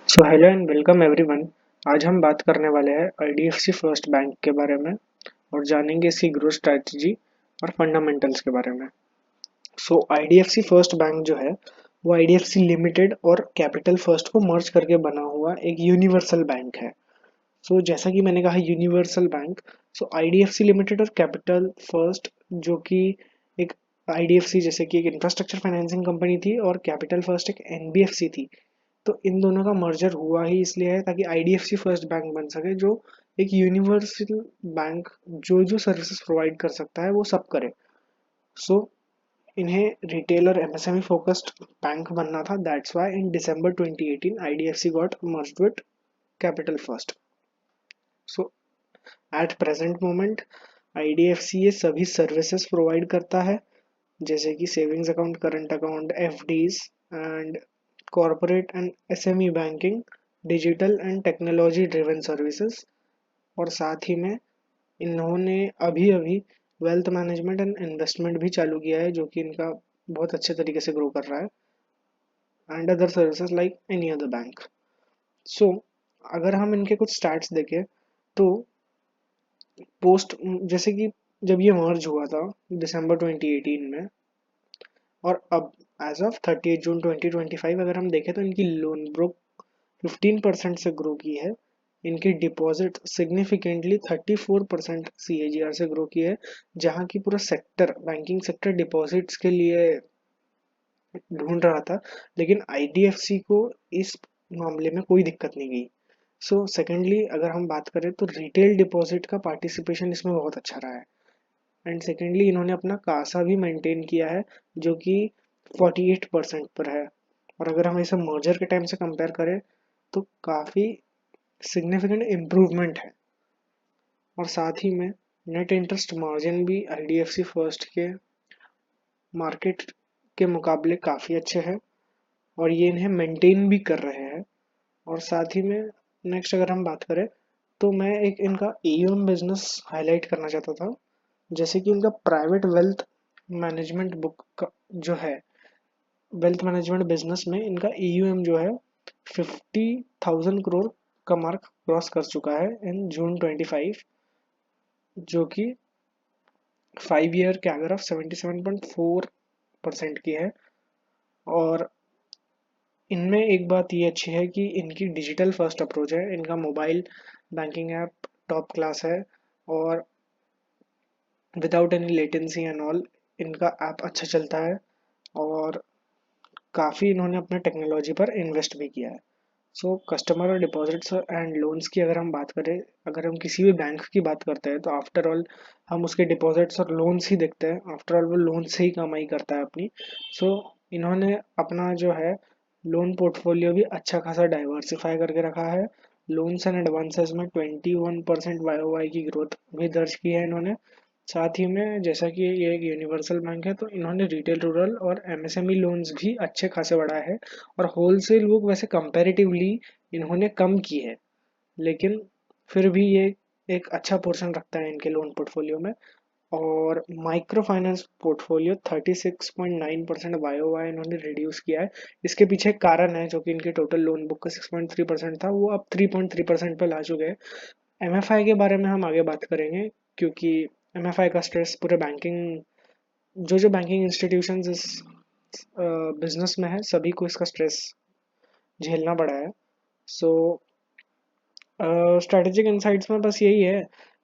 So hello and welcome everyone. आज हम बात करने वाले हैं आईडीएफसी फर्स्ट बैंक के बारे में और जानेंगे इसकी ग्रोथ स्ट्रैटेजी और फंडामेंटल्स के बारे में। सो आईडीएफसी फर्स्ट बैंक जो है वो आईडीएफसी लिमिटेड और कैपिटल फर्स्ट को मर्ज करके बना हुआ एक यूनिवर्सल बैंक है। सो जैसा कि मैंने कहा यूनिवर्सल बैंक, सो आईडीएफसी लिमिटेड और कैपिटल फर्स्ट जो कि एक आईडीएफसी जैसे कि एक इंफ्रास्ट्रक्चर फाइनेंसिंग कंपनी थी और कैपिटल फर्स्ट एक एनबीएफसी थी। तो इन दोनों का मर्जर हुआ ही इसलिए है ताकि आईडीएफसी फर्स्ट बैंक बन सके जो एक यूनिवर्सल बैंक जो जो सर्विसेज प्रोवाइड कर सकता है वो सब करे। सो इन्हें रिटेल और एमएसएमई फोकस्ड बैंक बनना था। That's why in December 2018 IDFC got merged with capital first. So at present moment IDFC ये सभी सर्विसेज प्रोवाइड करता है जैसे कि savings account, current account, FDs and corporate and SME banking, digital and technology driven services. और साथ ही में इन्होंने अभी अभी वेल्थ मैनेजमेंट एंड इन्वेस्टमेंट भी चालू किया है जो कि इनका बहुत अच्छे तरीके से ग्रो कर रहा है and other services like any other bank. So अगर हम इनके कुछ स्टैट्स देखें तो पोस्ट जैसे कि जब ये मर्ज हुआ था दिसंबर 2018 में और अब एज ऑफ 30 जून 2025 अगर हम देखें तो इनकी लोन बुक 15% से ग्रो की है। इनकी डिपॉजिट सिग्निफिकेंटली 34% सीएजीआर से ग्रो की है, जहां की पूरा सेक्टर बैंकिंग सेक्टर डिपॉजिट्स के लिए ढूंढ रहा था, लेकिन आईडीएफसी को इस मामले में कोई दिक्कत नहीं गई। सो सेकेंडली अगर हम बात करें तो रिटेल डिपॉजिट का पार्टिसिपेशन इसमें बहुत अच्छा रहा है एंड सेकेंडली इन्होंने अपना कासा भी मेंटेन किया है जो कि 48% पर है। और अगर हम इसे मर्जर के टाइम से कंपेयर करें तो काफ़ी सिग्निफिकेंट इम्प्रूवमेंट है। और साथ ही में नेट इंटरेस्ट मार्जिन भी आईडीएफसी फर्स्ट के मार्केट के मुकाबले काफ़ी अच्छे हैं और ये इन्हें मेंटेन भी कर रहे हैं। और साथ ही में नेक्स्ट अगर हम बात करें तो मैं एक इनका एयूएम बिजनेस हाईलाइट करना चाहता था। जैसे कि इनका प्राइवेट वेल्थ मैनेजमेंट बुक जो है, वेल्थ मैनेजमेंट बिजनेस में इनका एयूएम जो है 50,000 करोड़ का मार्क क्रॉस कर चुका है इन जून 25, जो कि 5 ईयर कैगर ऑफ 77.4% की है। और इनमें एक बात ये अच्छी है कि इनकी डिजिटल फर्स्ट अप्रोच है। इनका mobile banking app top class है और without any latency and all इनका ऐप अच्छा चलता है और काफ़ी इन्होंने अपने टेक्नोलॉजी पर इन्वेस्ट भी किया है। सो कस्टमर और डिपॉजिट्स एंड लोन्स की अगर हम बात करें, अगर हम किसी भी बैंक की बात करते हैं तो आफ्टर ऑल हम उसके डिपॉजिट्स और लोन्स ही देखते हैं। आफ्टर ऑल वो लोन से ही कमाई करता है अपनी। सो इन्होंने अपना जो है लोन पोर्टफोलियो भी अच्छा खासा डाइवर्सिफाई करके रखा है। लोन्स एंड एडवांसेस में 21% वाई की ग्रोथ भी दर्ज की है इन्होंने। साथ ही में जैसा कि ये एक यूनिवर्सल बैंक है तो इन्होंने रिटेल, रूरल और एमएसएमई लोन्स भी अच्छे खासे बढ़ाए हैं। और होलसेल बुक वैसे कंपैरेटिवली इन्होंने कम की है, लेकिन फिर भी ये एक अच्छा पोर्शन रखता है इनके लोन पोर्टफोलियो में। और माइक्रो फाइनेंस पोर्टफोलियो 36.9% वाई इन्होंने रिड्यूस किया है। इसके पीछे एक कारण है जो कि इनके टोटल लोन बुक का 6.3% था वो अब 3.3% पे ला चुके हैं। एमएफआई के बारे में हम आगे बात करेंगे क्योंकि एमएफआई का स्ट्रेस पूरे बैंकिंग जो बैंकिंग इंस्टीट्यूशंस इस बिजनेस में है सभी को इसका स्ट्रेस झेलना पड़ा है। सो स्ट्रैटेजिक इनसाइट्स में बस यही है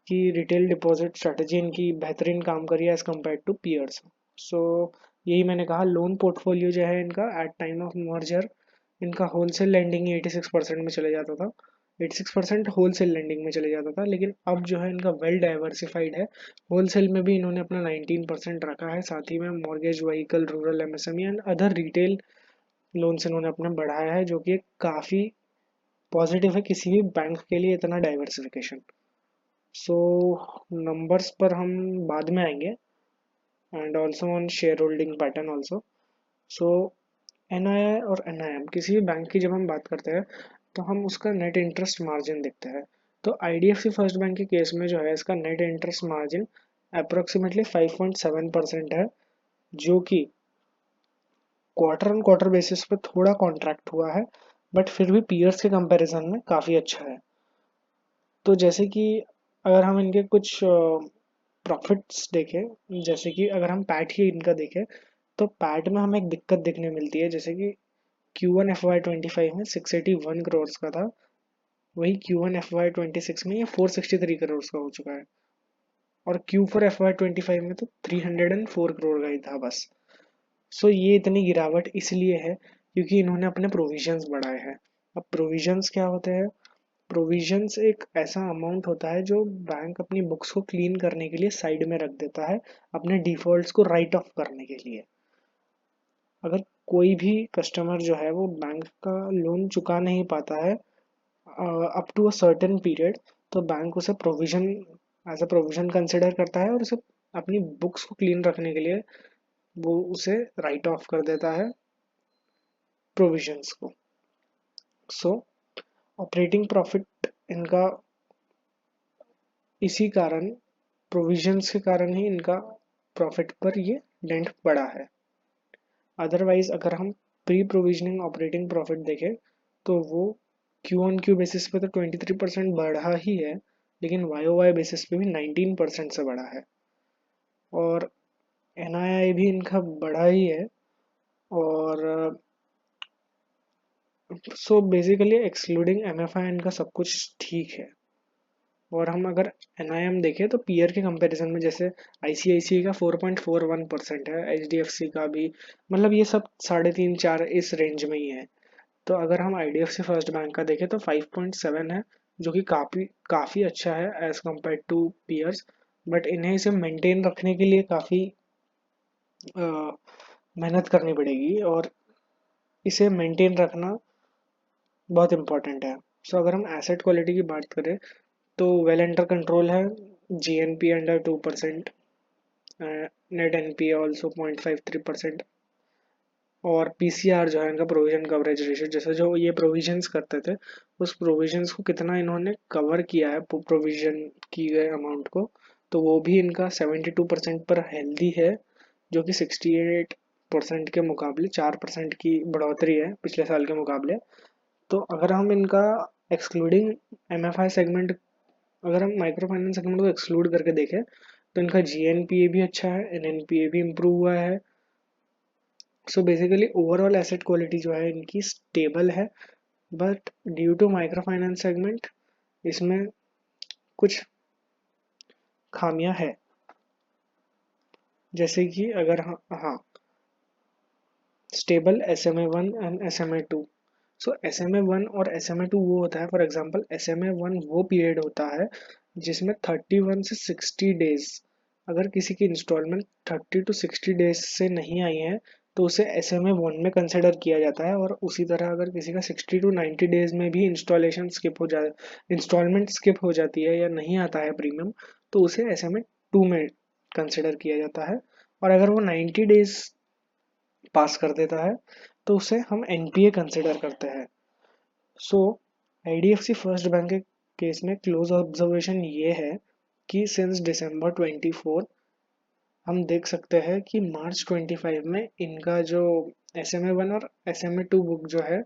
कि रिटेल डिपॉजिट स्ट्रैटेजी इनकी बेहतरीन काम करी है एज कम्पेयर टू पीयर्स। सो यही मैंने कहा, लोन पोर्टफोलियो जो है इनका एट टाइम ऑफ मर्जर इनका होलसेल लेंडिंग 86% में चले जाता था। 86% होलसेल लेंडिंग में चले जाता था, लेकिन अब जो है इनका वेल डाइवर्सिफाइड है। होलसेल में भी इन्होंने अपना 19% रखा है। साथ ही में mortgage, vehicle, rural MSME and other retail loans इन्होंने अपना बढ़ाया है, जो कि काफ़ी पॉजिटिव है किसी भी बैंक के लिए इतना डाइवर्सिफिकेशन। सो नंबर्स पर हम बाद में आएंगे and also on share holding pattern also. So NII और एनआईएम किसी भी बैंक की जब हम बात करते हैं तो हम उसका नेट इंटरेस्ट मार्जिन देखते हैं। तो आईडीएफसी फर्स्ट बैंक के केस में जो है इसका नेट इंटरेस्ट मार्जिन अप्रोक्सीमेटली 5.7% है, जो कि क्वार्टर ऑन क्वार्टर बेसिस पे थोड़ा कॉन्ट्रैक्ट हुआ है बट फिर भी पीयर्स के कंपैरिजन में काफ़ी अच्छा है। तो जैसे कि अगर हम इनके कुछ प्रॉफिट्स देखें, जैसे कि अगर हम पैट ही इनका देखें, तो पैट में हमें एक दिक्कत देखने मिलती है, जैसे कि Q1 FY25 में 681 करोड़ का था, वही Q1 FY26 में ये 463 करोड़ का हो चुका है, और Q4 FY25 में तो 304 करोड़ का ही था बस। सो ये इतनी गिरावट इसलिए है क्योंकि इन्होंने अपने प्रोविजंस बढ़ाए हैं। अब प्रोविजंस क्या होते हैं? प्रोविजंस एक ऐसा अमाउंट होता है जो बैंक अपनी बुक्स को क्लीन करने के लिए साइड में रख देता है, अपने डिफॉल्ट्स को राइट ऑफ करने के लिए। अगर कोई भी कस्टमर जो है वो बैंक का लोन चुका नहीं पाता है up to a certain period, तो बैंक उसे provision as a provision consider करता है और उसे अपनी बुक्स को क्लीन रखने के लिए वो उसे राइट ऑफ कर देता है प्रोविजंस को। सो ऑपरेटिंग प्रॉफिट इनका इसी कारण, प्रोविजंस के कारण ही इनका प्रॉफिट पर ये डेंट पड़ा है। अदरवाइज अगर हम प्री प्रोविजनिंग ऑपरेटिंग प्रॉफिट देखें तो वो क्यू ऑन क्यू बेसिस पे तो 23% बढ़ा ही है, लेकिन वाई ओ वाई बेसिस पे भी 19% से बढ़ा है, और एनआईआई भी इनका बढ़ा ही है। और सो बेसिकली एक्सक्लूडिंग एमएफआई इनका सब कुछ ठीक है। और हम अगर एनआईएम देखें तो पीयर के कंपैरिजन में जैसे आईसीआईसीआई का 4.41% है, एचडीएफसी का भी, मतलब ये सब 3.5-4 इस रेंज में ही है। तो अगर हम आईडीएफसी फर्स्ट बैंक का देखें तो 5.7 है, जो कि काफ़ी काफ़ी अच्छा है as compare to peers. But इन्हें इसे मेंटेन रखने के लिए काफ़ी मेहनत करनी पड़ेगी, और इसे मेंटेन रखना बहुत इंपॉर्टेंट है। सो अगर हम एसेट क्वालिटी की बात करें तो वेल अंडर कंट्रोल है, GNP under 2%, net NPA also 0.53%, और पीसीआर जो है इनका प्रोविजन कवरेज रेशियो, जैसे जो ये प्रोविजंस करते थे उस प्रोविजंस को कितना इन्होंने कवर किया है प्रोविजन की गए अमाउंट को, तो वो भी इनका 72% पर हेल्दी है, जो कि 68% के मुकाबले 4% की बढ़ोतरी है पिछले साल के मुकाबले। तो अगर हम इनका एक्सक्लूडिंग एमएफआई सेगमेंट, अगर हम माइक्रो फाइनेंस सेगमेंट को एक्सक्लूड करके देखें तो इनका जीएनपीए भी अच्छा है, एनएनपीए भी इम्प्रूव हुआ है। So basically overall asset quality जो है इनकी स्टेबल है, but due to micro finance segment इसमें कुछ खामियां है, जैसे कि अगर हाँ, stable SMA1 and SMA2। So SMA1 और SMA2 वो होता है, फॉर एग्जांपल SMA1 वो पीरियड होता है जिसमें 31 से 60 डेज, अगर किसी की इंस्टॉलमेंट 30 to 60 डेज से नहीं आई है तो उसे SMA1 में कंसिडर किया जाता है, और उसी तरह अगर किसी का 60 to 90 डेज में भी इंस्टॉलमेंट स्किप हो जाती है या नहीं आता है प्रीमियम, तो उसे SMA2 में कंसिडर किया जाता है। और अगर वो 90 डेज पास कर देता है तो उसे हम एनपीए कंसिडर करते हैं। सो आईडीएफसी फर्स्ट बैंक के केस में क्लोज ऑब्जर्वेशन ये है कि सिंस दिसंबर 24 हम देख सकते हैं कि मार्च 25 में इनका जो SMA1 और SMA2 बुक जो है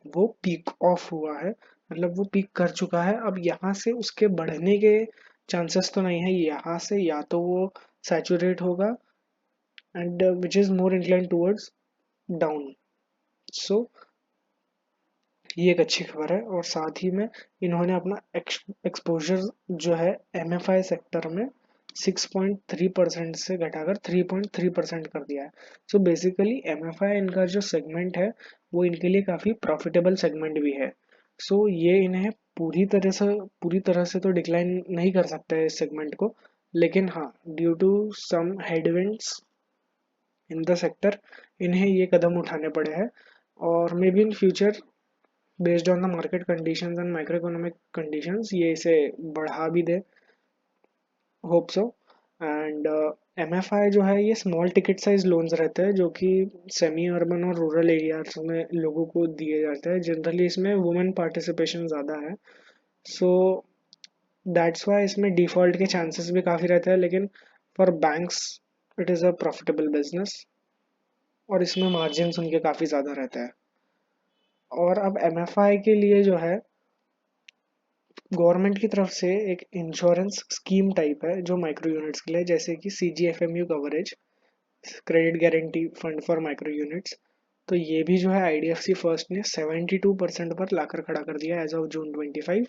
वो पीक ऑफ हुआ है, मतलब वो पीक कर चुका है। अब यहाँ से उसके बढ़ने के चांसेस तो नहीं है, यहाँ से या तो वो सैचुरेट होगा and which is more incline towards down. So ये एक अच्छी खबर है, और साथ ही में इन्होंने अपना एक्सपोजर जो है एमएफआई सेक्टर में 6.3% से घटाकर 3.3% कर दिया है। सो बेसिकली एमएफआई इनका जो सेगमेंट है वो इनके लिए काफ़ी प्रॉफिटेबल सेगमेंट भी है। सो ये इन्हें पूरी तरह से तो डिक्लाइन नहीं कर सकता है इस सेगमेंट को, लेकिन हाँ, due to some headwinds in the sector इन्हें ये कदम उठाने पड़े हैं, और maybe in future based on the market conditions and micro economic conditions ये इसे बढ़ा भी दे, होप सो। एंड एमएफआई जो है ये स्मॉल टिकट साइज लोन्स रहते हैं जो कि सेमी अर्बन और रूरल एरियाज में लोगों को दिए जाते हैं, जनरली इसमें वुमेन पार्टिसिपेशन ज़्यादा है। सो दैट्स वाई इसमें डिफ़ॉल्ट के चांसेस भी काफ़ी रहते हैं, लेकिन for banks it is a profitable business, और इसमें मार्जिन उनके काफ़ी ज़्यादा रहते हैं। और अब एमएफआई के लिए जो है गवर्नमेंट की तरफ से एक इंश्योरेंस स्कीम टाइप है जो माइक्रो यूनिट्स के लिए, जैसे कि CGFMU coverage, credit guarantee fund for micro units. तो ये भी जो है आईडीएफसी फर्स्ट ने 72% पर लाकर खड़ा कर दिया एज ऑफ जून 25।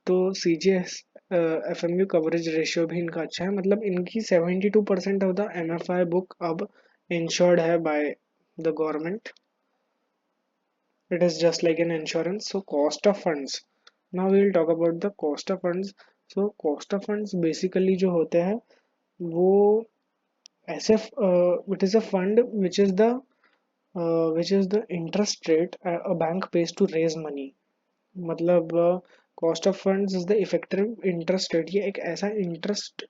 तो C G S F M U coverage ratio भी इनका अच्छा है, मतलब इनकी 72% of the M F I book अब इंश्योर्ड है by the government. It is just like an insurance. So cost of funds, now we will talk about the cost of funds. So cost of funds basically जो होते हैं वो ऐसे, it is a fund which is the interest rate a bank pays to raise money. मतलब cost of funds is the effective interest rate. ये एक ऐसा interest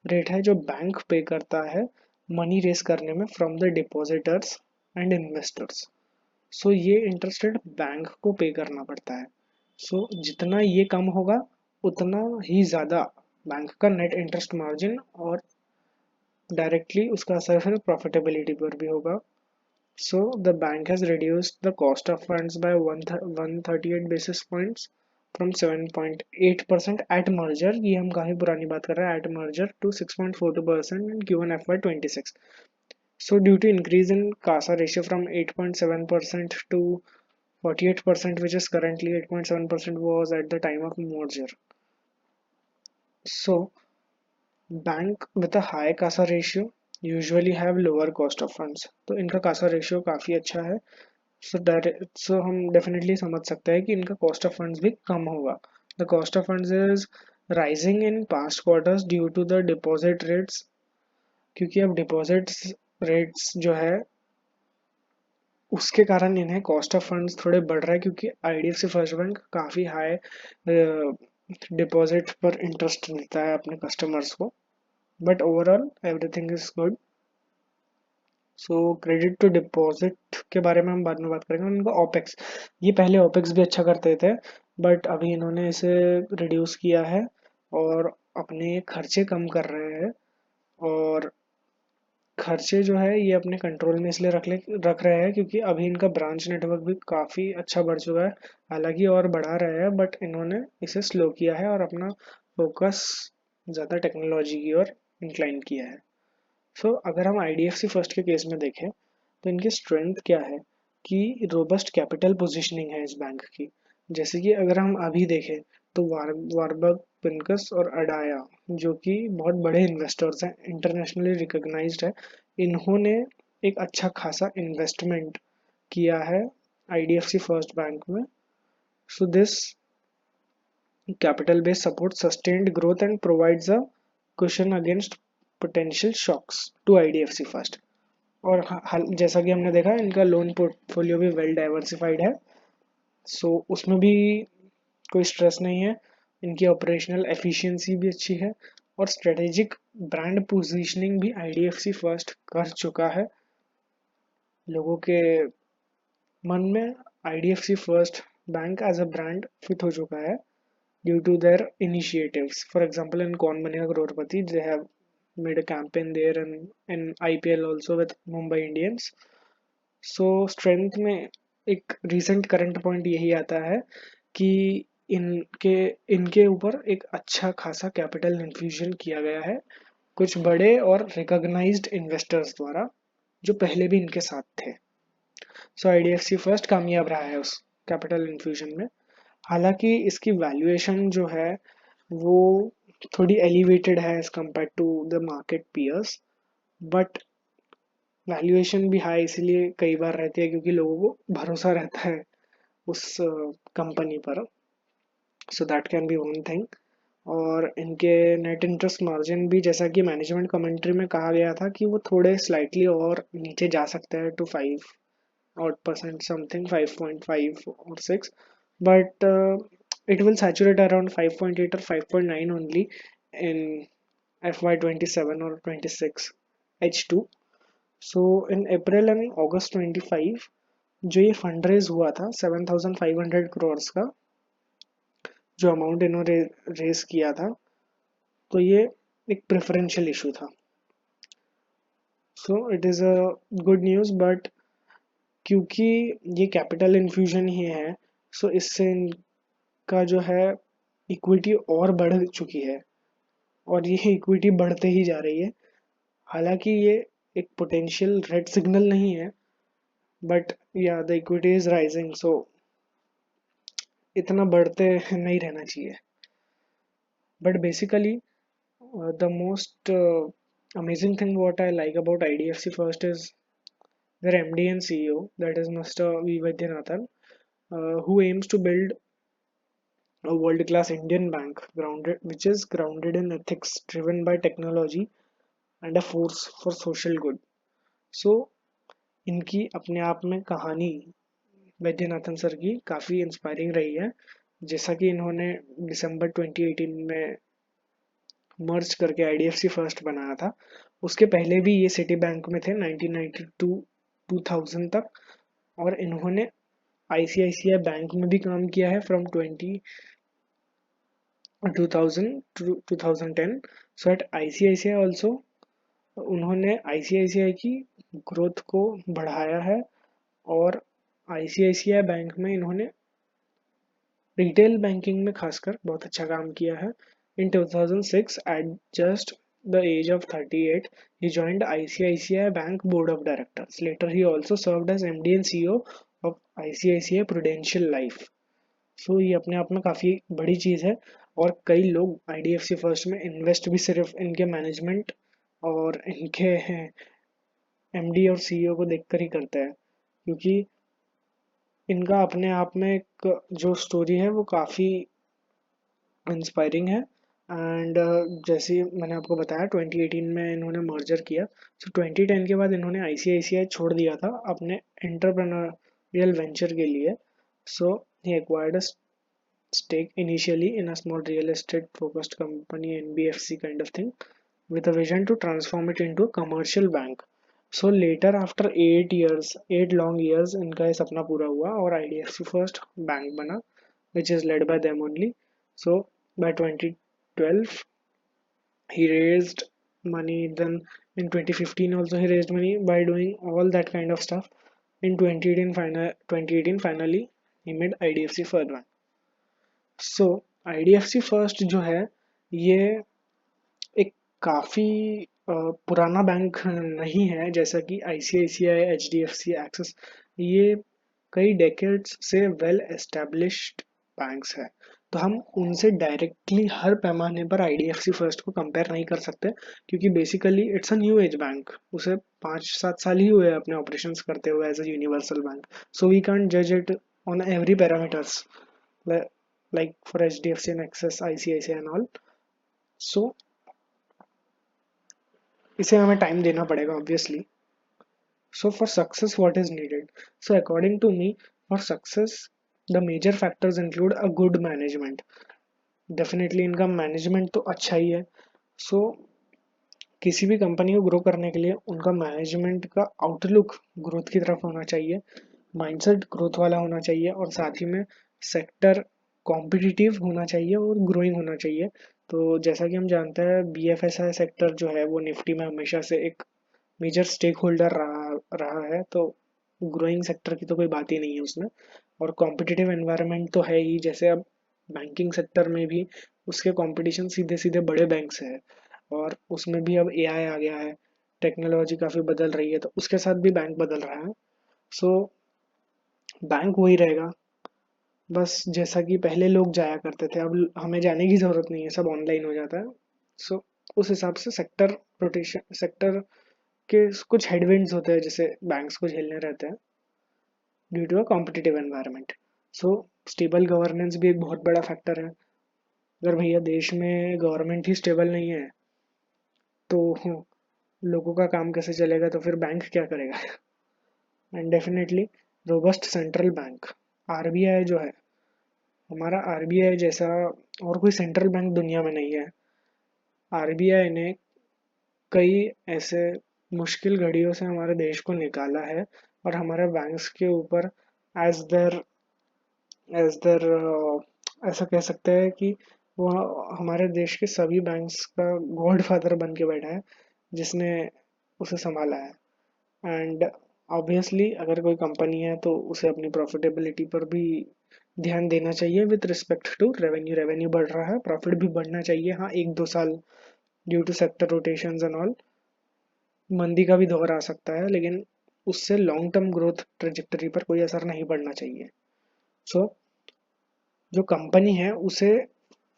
rate है जो बैंक पे करता है मनी रेस करने में from the depositors and investors. So ये इंटरेस्ट रेट बैंक को पे करना पड़ता है। सो जितना ये कम होगा उतना ही ज़्यादा बैंक का नेट इंटरेस्ट मार्जिन और डायरेक्टली उसका असर फिर प्रॉफिटेबिलिटी पर भी होगा। So the bank has reduced the cost of funds by 138 basis points from 7.8% at merger, ये हम काफ़ी पुरानी बात कर रहे हैं, at merger to 6.42% in Q1 FY26. So due to increase in CASA ratio from 8.7% to 48%, which is currently 8.7% was at the time of merger. So bank with a high Kasa ratio usually have lower cost of funds. तो इनका Kasa ratio काफ़ी अच्छा है। सो हम definitely समझ सकते हैं कि इनका कॉस्ट ऑफ फंड्स भी कम होगा। The cost of funds is rising in past quarters due to the deposit rates, क्योंकि अब डिपॉजिट्स रेट्स जो है उसके कारण इन्हें कॉस्ट ऑफ फंड्स थोड़े बढ़ रहा है, क्योंकि आईडीएफसी फर्स्ट बैंक काफ़ी हाई डिपॉजिट पर इंटरेस्ट देता है अपने कस्टमर्स को। But overall everything is good. So credit to deposit के बारे में हम बाद में बात करेंगे। उनका ओपेक्स, ये पहले ओपेक्स भी अच्छा करते थे बट अभी इन्होंने इसे रिड्यूस किया है और अपने खर्चे कम कर रहे हैं। और खर्चे जो है ये अपने कंट्रोल में इसलिए रख रहे हैं क्योंकि अभी इनका ब्रांच नेटवर्क भी काफ़ी अच्छा बढ़ चुका है। हालांकि और बढ़ा रहे हैं बट इन्होंने इसे स्लो किया है और अपना फोकस ज़्यादा टेक्नोलॉजी की ओर इंक्लाइन किया है। सो अगर हम आईडीएफसी फर्स्ट के केस में देखें तो इनकी स्ट्रेंथ क्या है कि रोबस्ट कैपिटल पोजीशनिंग है इस बैंक की। जैसे कि अगर हम अभी देखें तो वारबर्ग, पिनकस और अडाया, जो कि बहुत बड़े इन्वेस्टर्स हैं, इंटरनेशनली रिकॉग्नाइज्ड है, इन्होंने एक अच्छा खासा इन्वेस्टमेंट किया है आईडीएफसी फर्स्ट बैंक में। So this capital base supports sustained growth and provides a cushion against potential shocks to IDFC First। और जैसा कि हमने देखा इनका लोन पोर्टफोलियो भी वेल डाइवर्सिफाइड है। सो उसमें भी कोई स्ट्रेस नहीं है। इनकी ऑपरेशनल एफिशिएंसी भी अच्छी है और स्ट्रेटेजिक ब्रांड पोजीशनिंग भी आईडीएफसी फर्स्ट कर चुका है। लोगों के मन में IDFC first bank as a brand fit हो चुका है due to their initiatives. For example, in Kaun Banega Crorepati, they have made a campaign there and in IPL also with Mumbai Indians. So strength में एक recent current point यही आता है कि इनके इनके ऊपर एक अच्छा खासा कैपिटल इन्फ्यूजन किया गया है कुछ बड़े और रिकॉग्नाइज्ड इन्वेस्टर्स द्वारा जो पहले भी इनके साथ थे। सो आईडीएफसी फर्स्ट कामयाब रहा है उस कैपिटल इन्फ्यूजन में। हालांकि इसकी वैल्यूएशन जो है वो थोड़ी एलिवेटेड है as compare to the market peers, but valuation भी हाई इसलिए कई बार रहती है क्योंकि लोगों को भरोसा रहता है उस कंपनी पर। So that can be one thing. और इनके नेट इंटरेस्ट मार्जिन भी जैसा कि मैनेजमेंट कमेंट्री में कहा गया था कि वो थोड़े स्लाइटली और नीचे जा सकते हैं to 5% something, 5.5 or 6, but it will saturate around 5.8 or 5.9 only in FY27 or 26 H2। So in April and August 25 जो ये फंड रेज हुआ था 7,500 crores का, जो अमाउंट इन्होंने रेज किया था, तो ये एक प्रेफरेंशियल इशू था। So it is a good news but क्योंकि ये कैपिटल इन्फ्यूजन ही है, सो इससे इनका जो है इक्विटी और बढ़ चुकी है और ये इक्विटी बढ़ते ही जा रही है। हालांकि ये एक पोटेंशियल रेड सिग्नल नहीं है, बट या द इक्विटी इज राइजिंग, सो इतना बढ़ते नहीं रहना चाहिए। But basically the most amazing thing what I like about IDFC First is their MD and CEO, that is Mr. V. Vaidyanathan, who aims to build a world-class Indian bank which is grounded in ethics, driven by technology, and a force for social good. So, इनकी अपने आप में कहानी Vaidyanathan sir की काफ़ी inspiring रही है। जैसा कि इन्होंने दिसंबर 2018 में मर्ज करके आईडीएफसी फर्स्ट बनाया था, उसके पहले भी ये सिटी बैंक में थे 1992 2000 तक, और इन्होंने आईसीआईसीआई बैंक में भी काम किया है from 2000 to 2010। So at ICICI also उन्होंने आईसीआईसीआई की ग्रोथ को बढ़ाया है, और आईसीआईसीआई बैंक में इन्होंने रिटेल बैंकिंग में खासकर बहुत अच्छा काम किया है। In 2006, at just the age of 38, he joined ICICI Bank Board of Directors. Later, he also served as MD and CEO of ICICI Prudential Life. So ये अपने आप में काफ़ी बड़ी चीज़ है, और कई लोग IDFC फर्स्ट में इन्वेस्ट भी सिर्फ इनके मैनेजमेंट और इनके MD और CEO को देखकर ही करते हैं, क्योंकि इनका अपने आप में एक जो स्टोरी है वो काफ़ी इंस्पायरिंग है। एंड जैसे मैंने आपको बताया 2018 में इन्होंने मर्जर किया, सो 2010 के बाद इन्होंने आईसीआईसीआई छोड़ दिया था अपने एंटरप्रेन्योरियल वेंचर के लिए। So he acquired a stake initially in a small real estate focused company, NBFC kind of thing, with a vision to transform it into a commercial bank. So later after 8 years, 8 long years, इनका ये सपना पूरा हुआ और IDFC first bank बना, which is led by them only. So by 2012 he raised money, then in 2015 also he raised money by doing all that kind of stuff. In 2018 finally he made IDFC First Bank. So IDFC first जो है ये एक काफ़ी पुराना bank नहीं है, जैसा कि आईसीआईसीआई, एचडीएफसी, एक्सिस, ये कई डेकेड्स से वेल एस्टेब्लिश्ड बैंक्स हैं। तो हम उनसे डायरेक्टली हर पैमाने पर आईडीएफसी फर्स्ट को कंपेयर नहीं कर सकते, क्योंकि basically it's a new age bank. उसे 5-7 साल ही हुए अपने ऑपरेशंस करते हुए as a universal bank. So we can't जज it on every parameters like for HDFC and Axis, ICICI and all. So इसे हमें टाइम देना पड़ेगा obviously. So for success, what is needed? So according to me, for success, the major factors include a good management. Definitely इनका management तो अच्छा ही है। सो किसी भी कंपनी को ग्रो करने के लिए उनका मैनेजमेंट का आउटलुक ग्रोथ की तरफ होना चाहिए, माइंडसेट ग्रोथ वाला होना चाहिए, और साथ ही में सेक्टर कॉम्पिटिटिव होना चाहिए और ग्रोइंग होना चाहिए। तो जैसा कि हम जानते हैं बीएफएसआई सेक्टर जो है वो निफ्टी में हमेशा से एक मेजर स्टेक होल्डर रहा है, तो ग्रोइंग सेक्टर की तो कोई बात ही नहीं है उसमें। और कॉम्पिटिटिव एनवायरनमेंट तो है ही, जैसे अब बैंकिंग सेक्टर में भी उसके कंपटीशन सीधे सीधे बड़े बैंक से है, और उसमें भी अब एआई आ गया है, टेक्नोलॉजी काफ़ी बदल रही है, तो उसके साथ भी बैंक बदल रहा है। सो बैंक वही रहेगा, बस जैसा कि पहले लोग जाया करते थे, अब हमें जाने की ज़रूरत नहीं है, सब ऑनलाइन हो जाता है। सो उस हिसाब से सेक्टर रोटेशन, सेक्टर के कुछ हेडविंड्स होते हैं जैसे बैंक्स को झेलने रहते हैं due to a competitive environment. So stable governance भी एक बहुत बड़ा फैक्टर है। अगर भैया देश में गवर्नमेंट ही स्टेबल नहीं है तो लोगों का काम कैसे चलेगा, तो फिर बैंक क्या करेगा। And definitely robust central bank, RBI जो है, हमारा आरबीआई जैसा और कोई सेंट्रल बैंक दुनिया में नहीं है। आरबीआई ने कई ऐसे मुश्किल घड़ियों से हमारे देश को निकाला है, और हमारे बैंक्स के ऊपर एज देयर एज देयर ऐसा कह सकते हैं कि वो हमारे देश के सभी बैंक्स का गॉड फादर बन के बैठा है, जिसने उसे संभाला है। एंड ऑब्वियसली अगर कोई कंपनी है तो उसे अपनी प्रॉफिटेबिलिटी पर भी ध्यान देना चाहिए with respect to revenue. Revenue बढ़ रहा है, प्रॉफिट भी बढ़ना चाहिए। हाँ, 1-2 साल due to sector rotations and all मंदी का भी दौर आ सकता है, लेकिन उससे लॉन्ग टर्म ग्रोथ ट्रेजेक्टरी पर कोई असर नहीं पड़ना चाहिए। सो जो कंपनी है उसे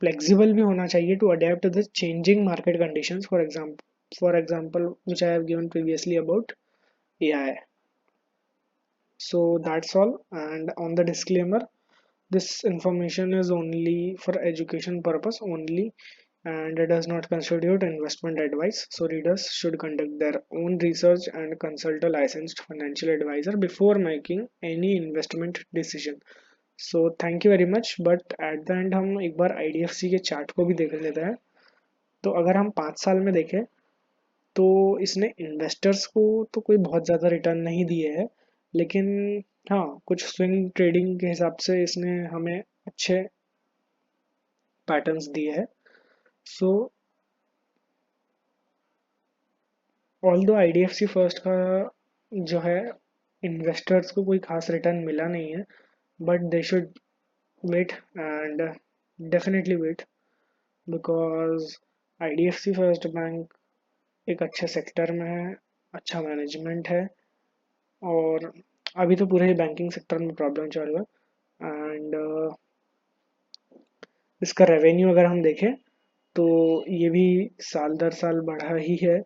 फ्लेक्सिबल भी होना चाहिए to adapt to the changing market conditions, for example which I have given previously about AI. So that's all. And on the disclaimer, this information is only for education purpose only, and it does not constitute investment advice. So readers should conduct their own research and consult a licensed financial advisor before making any investment decision. So thank you very much. But at the end हम एक बार IDFC के chart को भी देख लेते हैं। तो अगर हम 5 साल में देखें तो इसने इन्वेस्टर्स को तो कोई बहुत ज़्यादा रिटर्न नहीं दिए है, लेकिन हाँ कुछ स्विंग ट्रेडिंग के हिसाब से इसने हमें अच्छे पैटर्न्स दिए हैं। सो ऑल दो IDFC फर्स्ट का जो है इन्वेस्टर्स को कोई खास रिटर्न मिला नहीं है, but they should wait and definitely wait, because IDFC first bank एक अच्छे सेक्टर में है, अच्छा मैनेजमेंट है, और अभी तो पूरे बैंकिंग सेक्टर में प्रॉब्लम चल रहा है। एंड इसका रेवेन्यू अगर हम देखें तो ये भी साल दर साल बढ़ा ही है।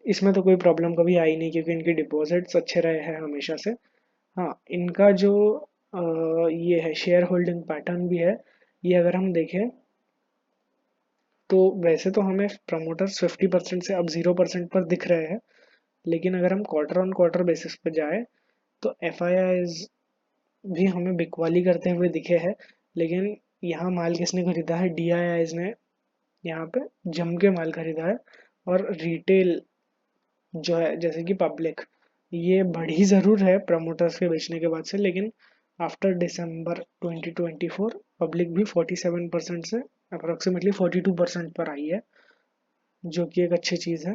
इसमें तो कोई प्रॉब्लम कभी आई नहीं क्योंकि इनके डिपॉजिट्स अच्छे रहे हैं हमेशा से। हाँ, इनका जो ये है शेयर होल्डिंग पैटर्न भी है, ये अगर हम देखें तो वैसे तो हमें प्रमोटर्स 50% से अब 0% पर दिख रहे हैं, लेकिन अगर हम क्वार्टर ऑन क्वार्टर बेसिस पे जाए तो FIIs भी हमें बिकवाली करते हुए दिखे हैं। लेकिन यहाँ माल किसने खरीदा है? DIIs ने यहाँ पे जम के माल खरीदा है। और रिटेल जो है जैसे कि पब्लिक, ये बढ़ी ज़रूर है प्रमोटर्स के बेचने के बाद से, लेकिन आफ्टर दिसंबर 2024 पब्लिक भी 47% से अप्रोक्सीमेटली 42% पर आई है, जो कि एक अच्छी चीज़ है।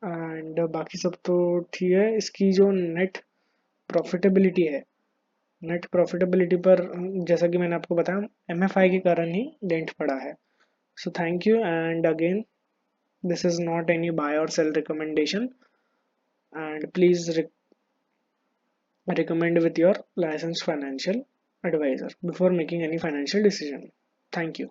एंड बाकी सब तो ठीक है। इसकी जो नेट प्रॉफिटेबिलिटी है, नेट प्रॉफिटेबिलिटी पर जैसा कि मैंने आपको बताया MFI के कारण ही डेंट पड़ा है। So thank you and again this is not any buy or sell recommendation, and please recommend with your licensed financial advisor before making any financial decision. Thank you.